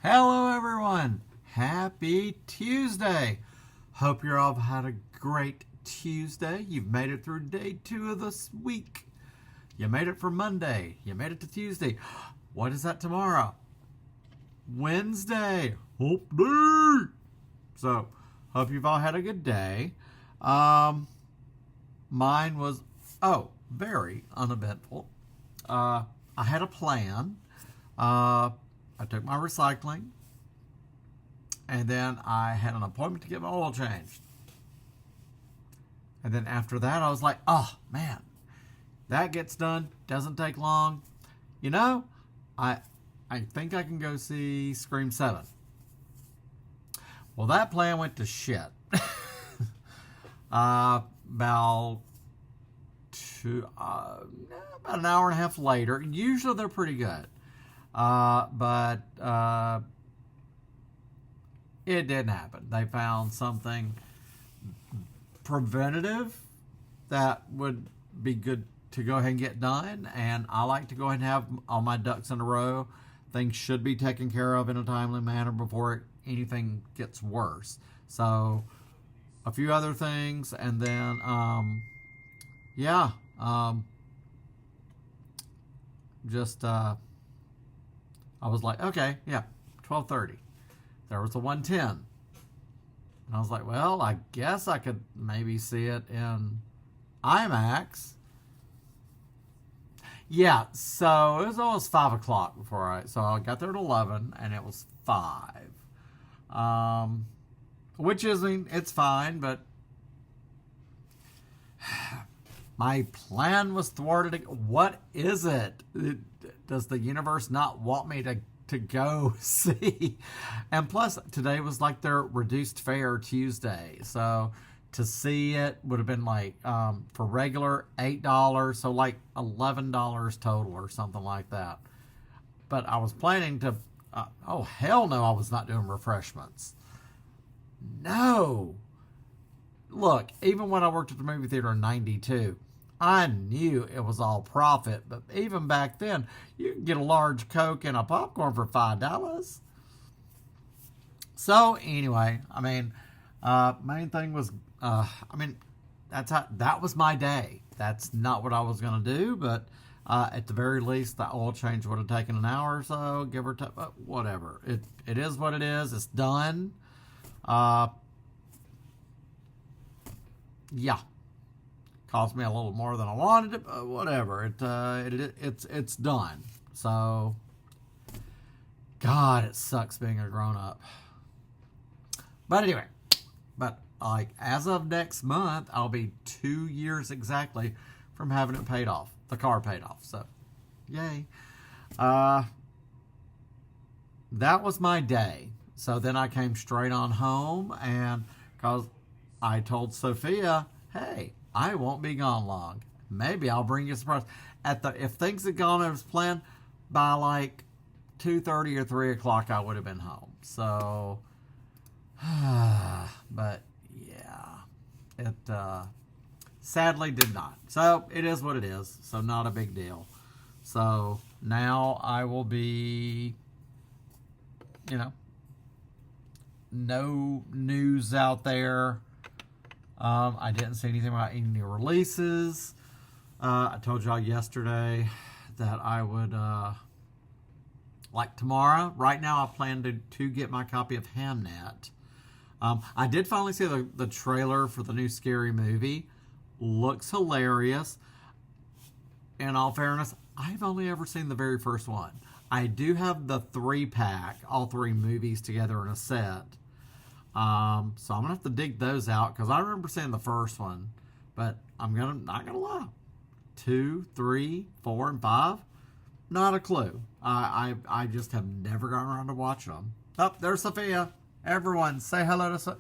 Hello, everyone. Happy Tuesday. Hope you're all had a great Tuesday. You've made it through day 2 of this week. You made it from Monday. You made it to Tuesday. What is that tomorrow? Wednesday. Hump day. So, hope you've all had a good day. Mine was, very uneventful. I had a plan. I took my recycling, and then I had an appointment to get my oil changed. And then after that, I was like, oh, man, that gets done. Doesn't take long. You know, I think I can go see Scream 7. Well, that plan went to shit. About an hour and a half later. Usually they're pretty good. But it didn't happen. They found something preventative that would be good to go ahead and get done. And I like to go ahead and have all my ducks in a row. Things should be taken care of in a timely manner before anything gets worse. So a few other things, and then, I was like, okay, yeah, 12:30. There was a 110. And I was like, well, I guess I could maybe see it in IMAX. Yeah, so it was almost 5 o'clock so I got there at 11, and it was 5. Which isn't, it's fine, but my plan was thwarted. What is it? Does the universe not want me to go see? And plus, today was like their reduced fare Tuesday. So to see it would have been like, for regular, $8. So like $11 total or something like that. But I was planning to, oh, hell no, I was not doing refreshments. No. Look, even when I worked at the movie theater in 92, I knew it was all profit, but even back then, you could get a large Coke and a popcorn for $5. So anyway, main thing was, that was my day. That's not what I was going to do, but at the very least, the oil change would have taken an hour or so, give or take, whatever. It is what it is. It's done. Yeah. Cost me a little more than I wanted it, but whatever. It's done. So, God, it sucks being a grown up. But anyway, like as of next month, I'll be 2 years exactly from having it paid off, the car paid off. So, yay. That was my day. So then I came straight on home, and because I told Sophia, hey, I won't be gone long. Maybe I'll bring you a surprise. If things had gone as planned, by like 2:30 or 3 o'clock, I would have been home. So, but yeah, it sadly did not. So it is what it is. So not a big deal. So now I will be, no news out there. I didn't see anything about any new releases. I told y'all yesterday that I would, like tomorrow. Right now, I plan to get my copy of Hamnet. I did finally see the trailer for the new Scary Movie. Looks hilarious. In all fairness, I've only ever seen the very first one. I do have the 3-pack, all 3 movies together in a set. So I'm gonna have to dig those out, because I remember seeing the first one, but not gonna lie, 2, 3, 4, and 5, not a clue. I just have never gotten around to watching them. Oh, there's Sophia. Everyone, say hello to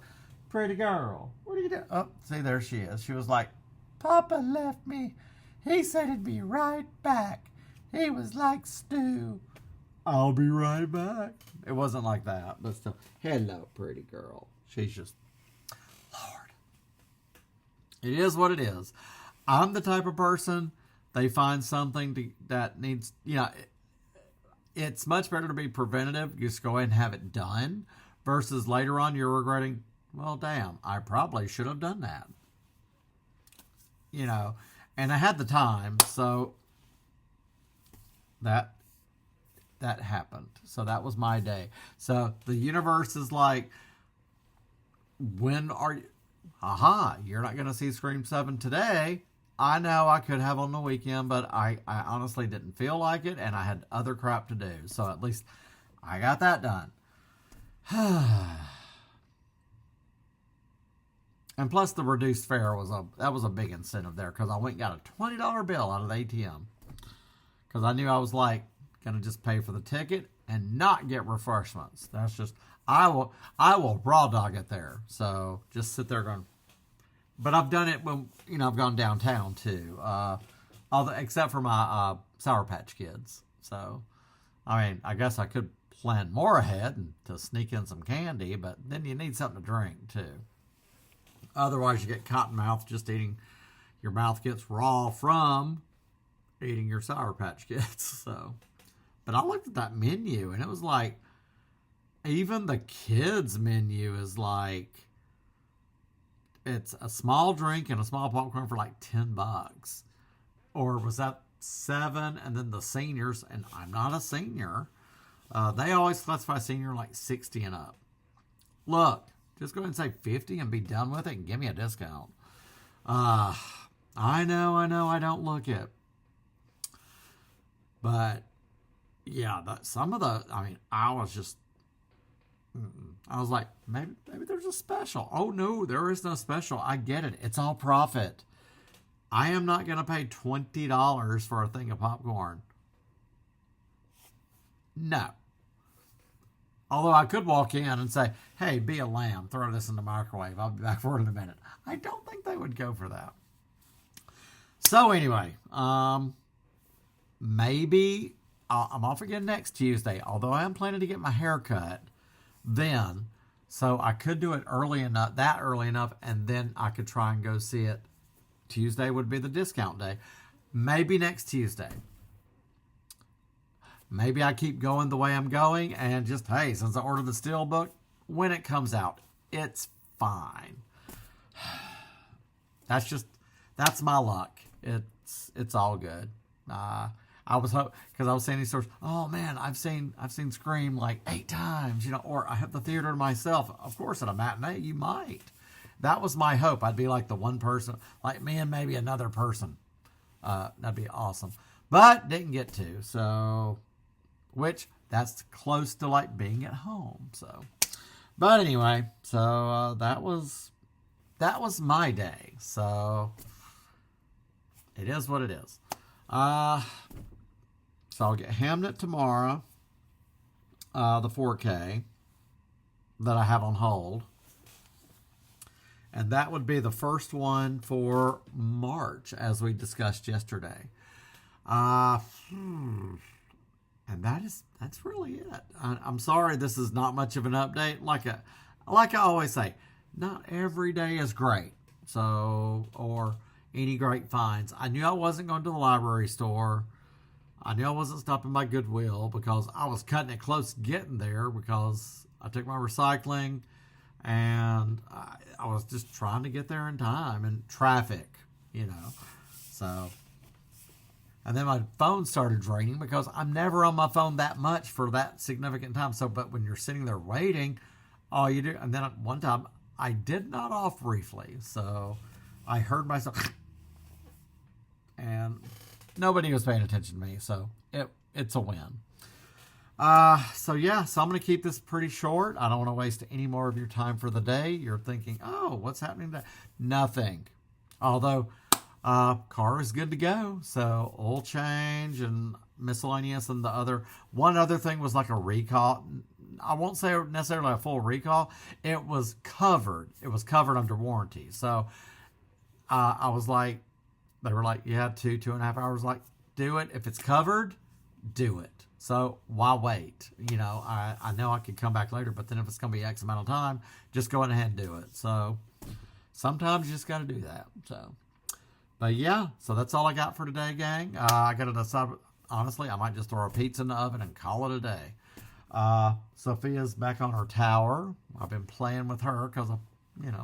pretty girl. What are you doing? Oh, see, there she is. She was like, Papa left me. He said he'd be right back. He was like Stu. I'll be right back. It wasn't like that, but still. Hello, pretty girl. She's just, Lord. It is what it is. I'm the type of person, they find something that needs, it's much better to be preventative. Just go ahead and have it done versus later on you're regretting, well, damn, I probably should have done that. And I had the time, so that happened. So that was my day. So the universe is like, when are you? Aha, you're not going to see Scream 7 today. I know I could have on the weekend, but I honestly didn't feel like it, and I had other crap to do. So at least I got that done. And plus the reduced fare was a big incentive there, because I went and got a $20 bill out of the ATM. Because I knew I was like going to just pay for the ticket and not get refreshments. That's just, I will raw dog it there. So just sit there going. But I've done it when, I've gone downtown too. Except for my Sour Patch Kids. So, I mean, I guess I could plan more ahead and to sneak in some candy, but then you need something to drink too. Otherwise, you get cotton mouth just eating. Your mouth gets raw from eating your Sour Patch Kids. So, but I looked at that menu and it was like, even the kids menu is like, it's a small drink and a small popcorn for like $10. Or was that $7? And then the seniors, and I'm not a senior. They always classify senior like 60 and up. Look, just go ahead and say 50 and be done with it and give me a discount. I know, I don't look it. But, yeah, I was just, I was like, maybe there's a special. Oh, no, there is no special. I get it. It's all profit. I am not going to pay $20 for a thing of popcorn. No. Although I could walk in and say, hey, be a lamb, throw this in the microwave. I'll be back for it in a minute. I don't think they would go for that. So anyway, maybe I'm off again next Tuesday, although I am planning to get my hair cut then. So I could do it early enough, and then I could try and go see it. Tuesday would be the discount day. Maybe next Tuesday. Maybe I keep going the way I'm going and just, hey, since I ordered the Steelbook, when it comes out, it's fine. That's my luck. It's all good. I was because I was saying these stories. Oh man, I've seen Scream like 8 times, or I have the theater to myself. Of course, at a matinee, you might. That was my hope. I'd be like the one person, like me and maybe another person. That'd be awesome. But didn't get to. So, which that's close to like being at home. So, but anyway, so that was my day. So it is what it is. So I'll get Hamnet tomorrow, the 4K that I have on hold. And that would be the first one for March, as we discussed yesterday. And that's really it. I'm sorry this is not much of an update. Like I always say, not every day is great. So, or any great finds. I knew I wasn't going to the library store. I knew I wasn't stopping by Goodwill because I was cutting it close getting there because I took my recycling and I was just trying to get there in time and traffic, So, and then my phone started draining because I'm never on my phone that much for that significant time. So, but when you're sitting there waiting, all you do, and then at one time I did not off briefly. So I heard myself and nobody was paying attention to me, so it's a win. So I'm going to keep this pretty short. I don't want to waste any more of your time for the day. You're thinking, oh, what's happening today? Nothing. Although, car is good to go. So oil change and miscellaneous, and one other thing was like a recall. I won't say necessarily a full recall. It was covered. It was covered under warranty. So I was like, they were like, yeah, 2.5 hours. Like, do it. If it's covered, do it. So why wait? I know I could come back later, but then if it's going to be X amount of time, just go ahead and do it. So sometimes you just got to do that. So, but yeah, so that's all I got for today, gang. I got to decide. honestly, I might just throw a pizza in the oven and call it a day. Sophia's back on her tower. I've been playing with her because, you know,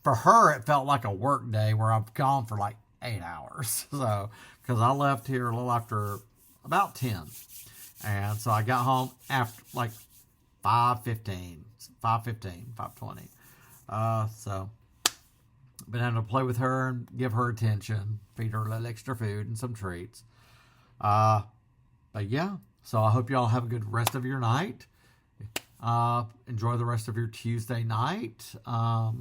for her, it felt like a work day where I've gone for like 8 hours. So, because I left here a little after about 10. And so I got home after like 5:15, 5:20. So, been having to play with her and give her attention, feed her a little extra food and some treats. But yeah, so I hope y'all have a good rest of your night. Enjoy the rest of your Tuesday night. Have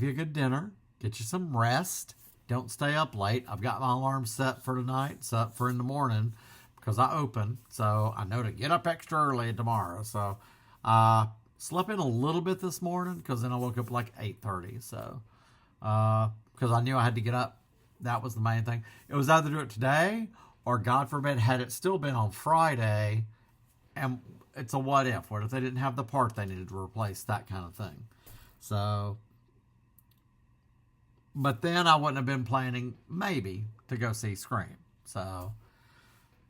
you a good dinner. Get you some rest. Don't stay up late. I've got my alarm set for tonight, set for in the morning because I open. So I know to get up extra early tomorrow. So slept in a little bit this morning because then I woke up like 8:30. So because I knew I had to get up. That was the main thing. It was either do it today or, God forbid, had it still been on Friday, and it's a what if. What if they didn't have the part they needed to replace, that kind of thing. So, but then I wouldn't have been planning maybe to go see Scream. So,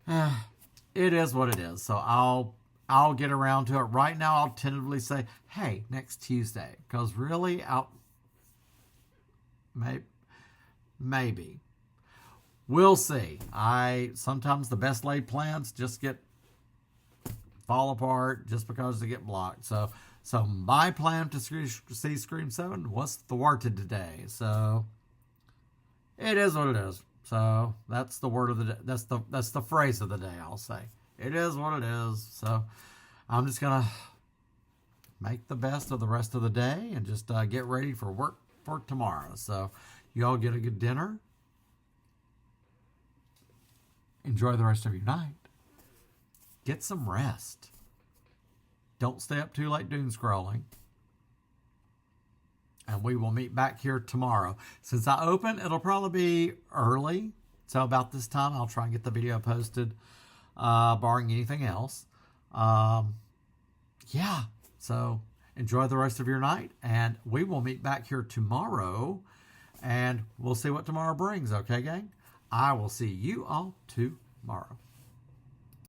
it is what it is. So I'll get around to it. Right now, I'll tentatively say, hey, next Tuesday. Because really, maybe. We'll see. Sometimes the best laid plans just fall apart just because they get blocked. So my plan to see Scream 7 was thwarted today. So it is what it is. So that's the word of the day. That's the phrase of the day, I'll say. It is what it is. So I'm just gonna make the best of the rest of the day and just get ready for work for tomorrow. So you all get a good dinner. Enjoy the rest of your night. Get some rest. Don't stay up too late doom scrolling. And we will meet back here tomorrow. Since I open, it'll probably be early. So about this time, I'll try and get the video posted, barring anything else. Yeah. So enjoy the rest of your night. And we will meet back here tomorrow. And we'll see what tomorrow brings. Okay, gang? I will see you all tomorrow.